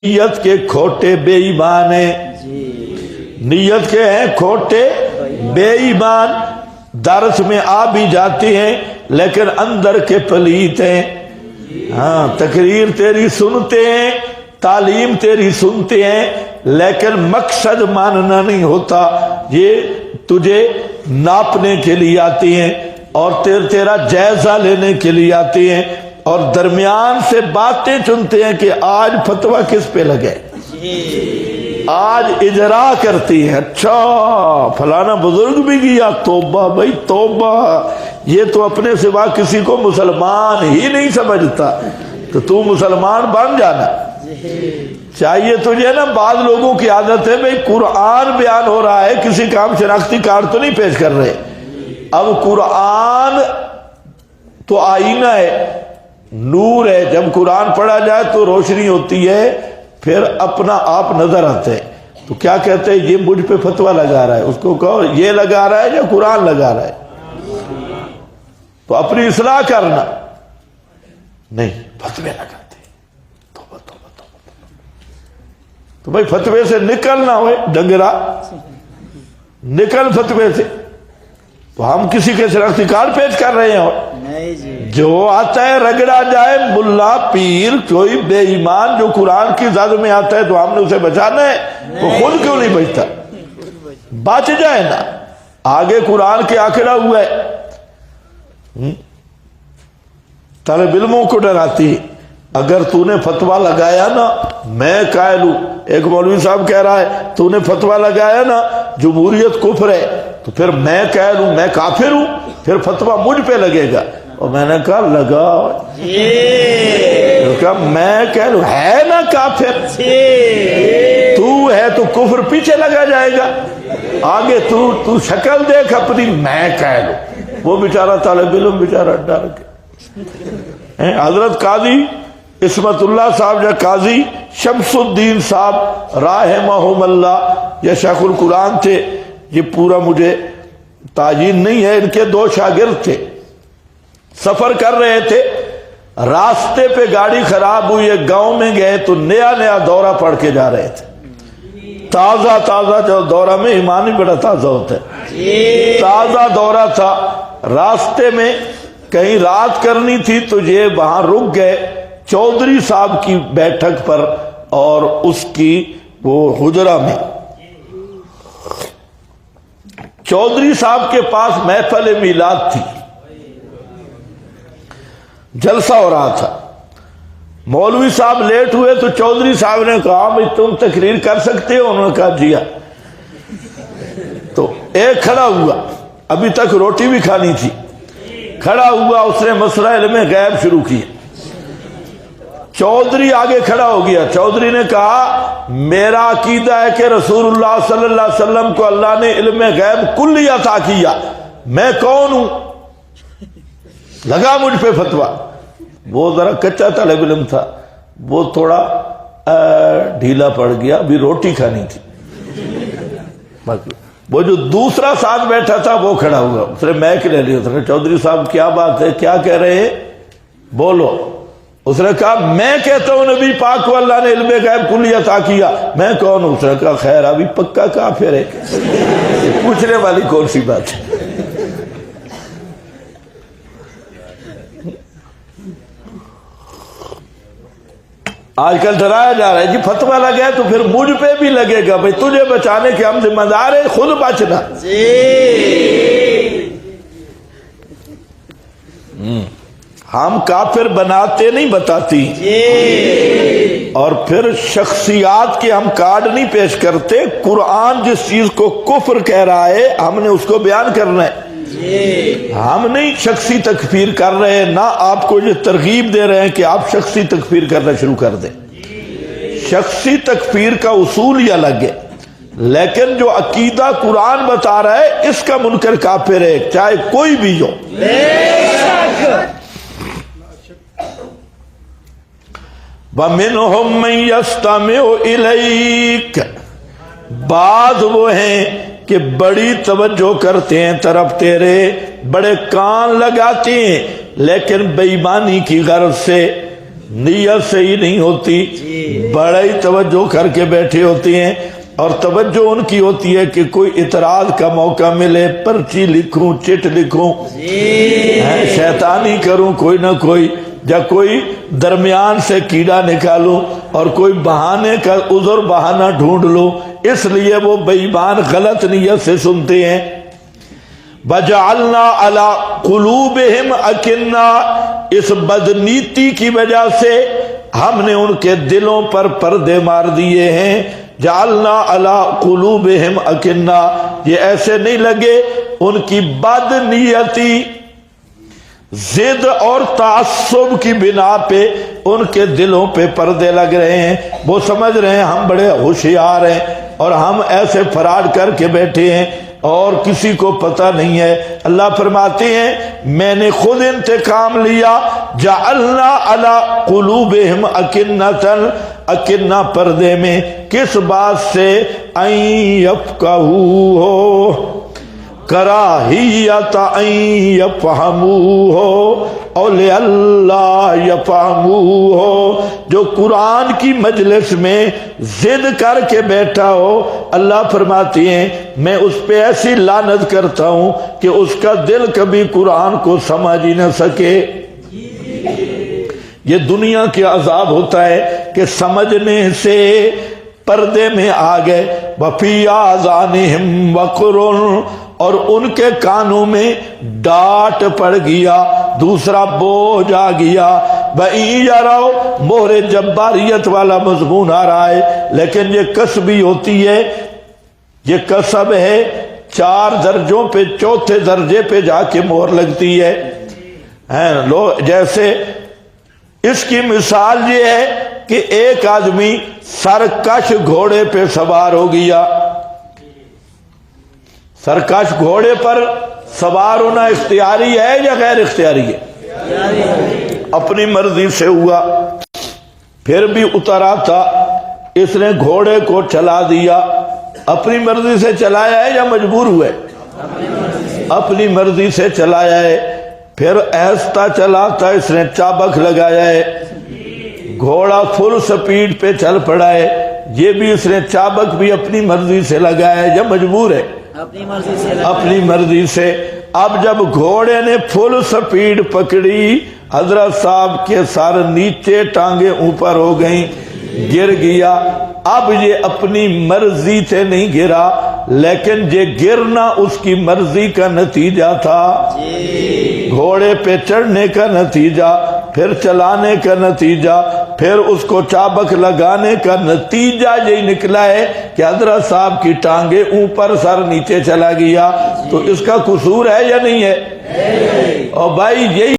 نیت کے کھوٹے بے ایمان ہیں، نیت کے ہیں کھوٹے بے ایمان، درس میں آ بھی جاتی ہیں لیکن اندر کے پلیت ہیں۔ ہاں، تقریر تیری سنتے ہیں، تعلیم تیری سنتے ہیں، لیکن مقصد ماننا نہیں ہوتا۔ یہ تجھے ناپنے کے لیے آتی ہیں اور تیرا جائزہ لینے کے لیے آتی ہیں، اور درمیان سے باتیں چنتے ہیں کہ آج فتویٰ کس پہ لگے، آج اجرا کرتی ہے۔ اچھا فلانا بزرگ بھی گیا، توبہ بھائی توبہ، یہ تو اپنے سوا کسی کو مسلمان ہی نہیں سمجھتا، تو مسلمان بن جانا چاہیے تجھے نا۔ بعض لوگوں کی عادت ہے بھئی قرآن بیان ہو رہا ہے، کسی کام شناختی کارڈ تو نہیں پیش کر رہے۔ اب قرآن تو آئینہ ہے، نور ہے، جب قرآن پڑھا جائے تو روشنی ہوتی ہے، پھر اپنا آپ نظر آتے ہیں، تو کیا کہتے ہیں یہ مجھ پہ فتویٰ لگا رہا ہے، اس کو کہو یہ لگا رہا ہے یا قرآن لگا رہا ہے، تو اپنی اصلاح کرنا نہیں فتوے لگاتے۔ توبہ توبہ توبہ، تو بھائی فتوے سے نکلنا ہوئے ڈنگرا، نکل فتوے سے، تو ہم کسی کے شناختی کارڈ پیش کر رہے ہیں، اور جو آتا ہے رگڑا جائے، ملا پیر کوئی بے ایمان جو قرآن کی زد میں آتا ہے تو ہم نے اسے بچانا ہے، وہ خود کیوں نہیں بچتا؟ بچ جائے نا، آگے قرآن کے آکڑا ہوا ہے، طالب علموں کو ڈراتی ہے۔ اگر تو نے فتویٰ لگایا نا میں قائل ہوں، ایک مولوی صاحب کہہ رہا ہے تو نے فتویٰ لگایا نا جمہوریت کفر ہے، تو پھر میں قائل ہوں، میں کافر ہوں، پھر فتویٰ مجھ پہ لگے گا۔ اور میں نے کہا لگا، میں قائل ہوں، ہے نا کافر، تو ہے تو کفر پیچھے لگا جائے گا، آگے تو شکل دیکھ اپنی، میں قائل ہوں۔ وہ بیچارہ طالب علم بیچارہ ڈر کے، حضرت قاضی عصمت اللہ صاحب یا قاضی شمس الدین صاحب رحمہم اللہ، یہ شیخ القرآن تھے، یہ پورا مجھے تعین نہیں ہے، ان کے 2 شاگرد تھے، سفر کر رہے تھے، راستے پہ گاڑی خراب ہوئی، ایک گاؤں میں گئے تو نیا نیا دورہ پڑھ کے جا رہے تھے، تازہ تازہ، جو دورہ میں ایمان ہی بڑا تازہ ہوتا ہے، تازہ دورہ تھا، راستے میں کہیں رات کرنی تھی تو یہ وہاں رک گئے چودھری صاحب کی بیٹھک پر اور اس کی وہ حجرہ میں۔ چودھری صاحب کے پاس محفل میلاد تھی، جلسہ ہو رہا تھا، مولوی صاحب لیٹ ہوئے تو چودھری صاحب نے کہا بھئی تم تقریر کر سکتے ہو؟ انہوں نے کہا جی ہاں۔ تو ایک کھڑا ہوا، ابھی تک روٹی بھی کھانی تھی، کھڑا ہوا، اس نے مسئلہ علم غیب شروع کیا، چودھری آگے کھڑا ہو گیا، چودھری نے کہا میرا عقیدہ ہے کہ رسول اللہ صلی اللہ علیہ وسلم کو اللہ نے علم غیب کلی عطا کیا، میں کون ہوں؟ لگا مجھ پہ فتویٰ۔ وہ ذرا کچا طالب علم تھا، وہ تھوڑا ڈھیلا پڑ گیا، ابھی روٹی کھانی تھی۔ وہ جو دوسرا ساتھ بیٹھا تھا وہ کھڑا ہوا، اس نے میک لے لیا، اس نے چودھری صاحب کیا بات ہے، کیا کہہ رہے ہیں، بولو۔ اس نے کہا میں کہتا ہوں نبی پاک کو اللہ نے علم غیب کلی عطا کیا، میں کون ہوں؟ اس نے کہا خیر ابھی پکا کافر ہے، پوچھنے والی کون سی بات ہے؟ آج کل ڈرایا جا رہا ہے جی فتویٰ لگا تو پھر مجھ پہ بھی لگے گا، بھئی تجھے بچانے کے ہم ذمہ دار ہیں، خود بچنا۔ ہم کافر بناتے نہیں، بتاتی، اور پھر شخصیات کے ہم کارڈ نہیں پیش کرتے، قرآن جس چیز کو کفر کہہ رہا ہے ہم نے اس کو بیان کرنا ہے، ہم نہیں شخصی تکفیر کر رہے، نہ آپ کو یہ ترغیب دے رہے ہیں کہ آپ شخصی تکفیر کرنا شروع کر دیں۔ شخصی تکفیر کا اصول ہی الگ ہے، لیکن جو عقیدہ قرآن بتا رہا ہے اس کا منکر کافر ہے، چاہے کوئی بھی ہو۔ وَمِنْهُمْ مَنْ يَسْتَمِعُ إِلَيْكَ، بعض وہ ہیں کہ بڑی توجہ کرتے ہیں طرف تیرے، بڑے کان لگاتے ہیں، لیکن بے ایمانی کی غرض سے، نیت سے ہی نہیں ہوتی، بڑا ہی توجہ کر کے بیٹھے ہوتے ہیں، اور توجہ ان کی ہوتی ہے کہ کوئی اعتراض کا موقع ملے، پرچی لکھوں، چٹ لکھوں، شیطانی کروں کوئی نہ کوئی، یا کوئی درمیان سے کیڑا نکالوں اور کوئی بہانے کا عذر بہانہ ڈھونڈ لو، اس لیے وہ بے ایمان غلط نیت سے سنتے ہیں۔ وَجَعَلْنَا عَلَىٰ قُلُوبِهِمْ أَكِنَّةً، اس بدنیتی کی وجہ سے ہم نے ان کے دلوں پر پردے مار دیے ہیں۔ جعلنا علی قلوبہم اکنہ، یہ ایسے نہیں لگے، ان کی بد نیتی، ضد اور تعصب کی بنا پہ ان کے دلوں پہ پردے لگ رہے ہیں، وہ سمجھ رہے ہیں ہم بڑے ہوشیار ہیں اور ہم ایسے فراڈ کر کے بیٹھے ہیں اور کسی کو پتہ نہیں ہے۔ اللہ فرماتے ہیں میں نے خود انتقام لیا، جعلنا علی قلوبہم اکنۃ، اکنہ پردے میں کس بات سے؟ ان یفقہوہ، کراہیت ان یفہموہ، اور لئلا یفہموہ، جو قرآن کی مجلس میں ضد کر کے بیٹھا ہو، اللہ فرماتی ہیں میں اس پہ ایسی لعنت کرتا ہوں کہ اس کا دل کبھی قرآن کو سمجھ ہی نہ سکے۔ یہ دنیا کے عذاب ہوتا ہے کہ سمجھنے سے پردے میں آ گئے۔ وَفِي آذَانِهِمْ وَقْرٌ، اور ان کے کانوں میں ڈاٹ پڑ گیا، دوسرا بوجھ آ گیا۔ وَإِن يَرَوْا، مہر جباریت والا مضمون آ رہا ہے، لیکن یہ کسبی ہوتی ہے، یہ کسب ہے، 4 درجوں پہ چوتھے درجے پہ جا کے مہر لگتی ہے۔ جیسے اس کی مثال یہ ہے کہ ایک آدمی سرکش گھوڑے پہ سوار ہو گیا۔ سرکش گھوڑے پر سوار ہونا اختیاری ہے یا غیر اختیاری ہے؟ اپنی مرضی سے ہوا، پھر بھی اترا تھا، اس نے گھوڑے کو چلا دیا، اپنی مرضی سے چلایا ہے یا مجبور ہوئے؟ اپنی مرضی سے چلایا ہے، پھر آہستہ چلا تھا، اس نے چابک لگایا ہے، گھوڑا فل سپیڈ پہ چل پڑا ہے، یہ بھی اس نے چابک بھی اپنی مرضی سے لگایا ہے یا مجبور ہے؟ اپنی مرضی سے۔ اب جب گھوڑے نے فل سپیڈ پکڑی، حضرت صاحب کے سر نیچے، ٹانگیں اوپر ہو گئیں، گر گیا۔ اب یہ اپنی مرضی سے نہیں گرا، لیکن یہ گرنا اس کی مرضی کا نتیجہ تھا، گھوڑے پہ چڑھنے کا نتیجہ، پھر چلانے کا نتیجہ، پھر اس کو چابک لگانے کا نتیجہ یہی نکلا ہے کہ حضرت صاحب کی ٹانگیں اوپر، سر نیچے چلا گیا۔ تو اس کا قصور ہے یا نہیں ہے؟ اور بھائی یہی